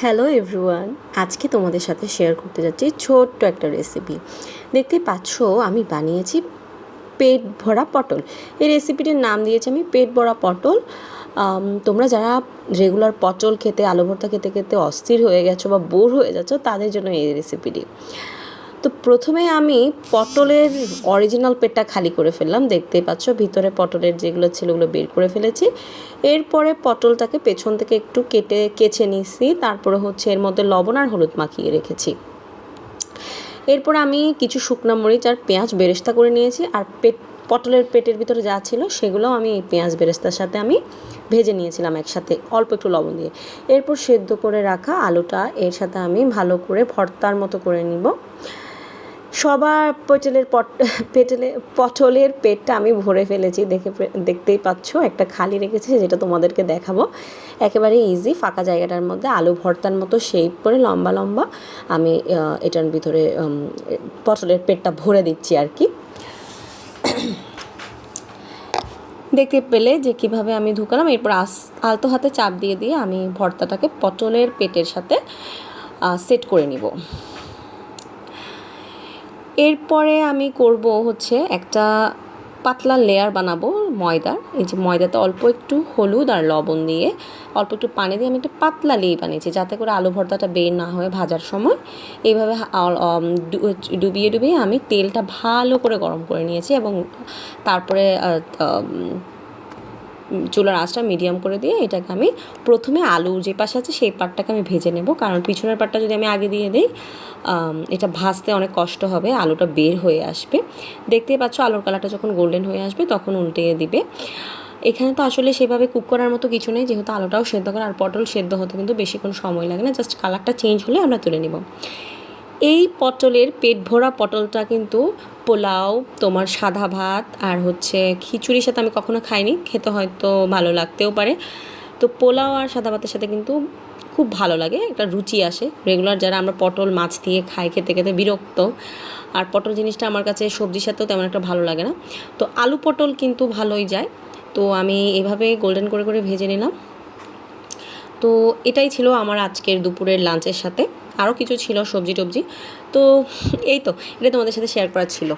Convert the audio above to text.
Hello everyone, আজকে তোমাদের সাথে শেয়ার করতে যাচ্ছি ছোট্ট একটা রেসিপি। দেখতেই পাচ্ছ আমি বানিয়েছি পেট ভরা পটল। এই রেসিপিটির নাম দিয়েছি আমি পেট ভরা পটল। তোমরা যারা রেগুলার পটল খেতে, আলু ভর্তা খেতে খেতে অস্থির হয়ে গেছো বা বোর হয়ে যাচ্ছ, তাদের জন্য এই রেসিপিটি। তো প্রথমে আমি পটলের অরিজিনাল পেটটা খালি করে ফেললাম। দেখতেই পাচ্ছ ভিতরে পটলের যেগুলো ছিল ওগুলো বের করে ফেলেছি। এরপরে পটলটাকে পেছন থেকে একটু কেচে নিয়েছি, তারপরে হচ্ছে এর মধ্যে লবণ আর হলুদ মাখিয়ে রেখেছি। এরপর আমি কিছু শুকনো মরিচ আর পেঁয়াজ বেরেস্তা করে নিয়েছি, আর পটলের পেটের ভিতরে যা ছিল সেগুলোও আমি এই পেঁয়াজ বেরেস্তার সাথে আমি ভেজে নিয়েছিলাম একসাথে অল্প একটু লবণ দিয়ে। এরপর সেদ্ধ করে রাখা আলুটা এর সাথে আমি ভালো করে ভর্তার মতো করে নিব। সবার পটলের পেটটা আমি ভরে ফেলেছি, দেখতেই পাচ্ছ একটা খালি রেখেছি যেটা তোমাদেরকে দেখাবো। একেবারে ইজি, ফাঁকা জায়গাটার মধ্যে আলু ভর্তার মতো শেপ করে লম্বা লম্বা আমি এটার ভিতরে পটলের পেটটা ভরে দিচ্ছি আর কি। দেখতে পেলে যে কিভাবে আমি ঢুকালাম। এরপর আলতো হাতে চাপ দিয়ে দিয়ে আমি ভর্তাটাকে পটলের পেটের সাথে সেট করে নিব। এরপরে আমি করব হচ্ছে একটা পাতলা লেয়ার বানাবো ময়দার। এই যে ময়দাতে অল্প একটু হলুদ আর লবণ দিয়ে অল্প একটু পানি দিয়ে আমি একটা পাতলা লেই বানিয়েছি, যাতে করে আলু ভর্তাটা বের না হয়ে ভাজার সময়। এইভাবে ডুবিয়ে ডুবিয়ে আমি তেলটা ভালো করে গরম করে নিয়েছি এবং তারপরে চুলার আঁচটা মিডিয়াম করে দিয়ে এটাকে আমি প্রথমে আলু যে পাশে আছে সেই পাটটাকে আমি ভেজে নেব, কারণ পিছনের পাটটা যদি আমি আগে দিয়ে দিই এটা ভাজতে অনেক কষ্ট হবে, আলুটা বের হয়ে আসবে। দেখতেই পাচ্ছ আলুর কালারটা যখন গোল্ডেন হয়ে আসবে তখন উল্টে দিবে। এখানে তো আসলে সেভাবে কুক করার মতো কিছু নেই, যেহেতু আলুটাও সেদ্ধ করা, আর পটল সেদ্ধ হতে কিন্তু বেশিক্ষণ সময় লাগে না, জাস্ট কালারটা চেঞ্জ হলে আমরা তুলে নেব। এই পটলের পেট ভরা পটলটা কিন্তু পোলাও, তোমার সাদা ভাত আর হচ্ছে খিচুড়ির সাথে আমি কখনো খাইনি, খেতে হয়তো ভালো লাগতেও পারে। তো পোলাও আর সাদা ভাতের সাথে কিন্তু খুব ভালো লাগে, একটা রুচি আসে। রেগুলার যারা আমরা পটল মাছ দিয়ে খাই খেতে খেতে বিরক্ত, আর পটল জিনিসটা আমার কাছে সবজির সাথেও তেমন একটা ভালো লাগে না। তো আলু পটল কিন্তু ভালোই যায়। তো আমি এভাবে গোল্ডেন করে করে ভেজে নিলাম। তো এটাই ছিল আমার আজকের দুপুরের লাঞ্চের সাথে, আরও কিছু ছিল সবজি টবজি। তো এই তো এটা তোমাদের সাথে শেয়ার করা ছিল।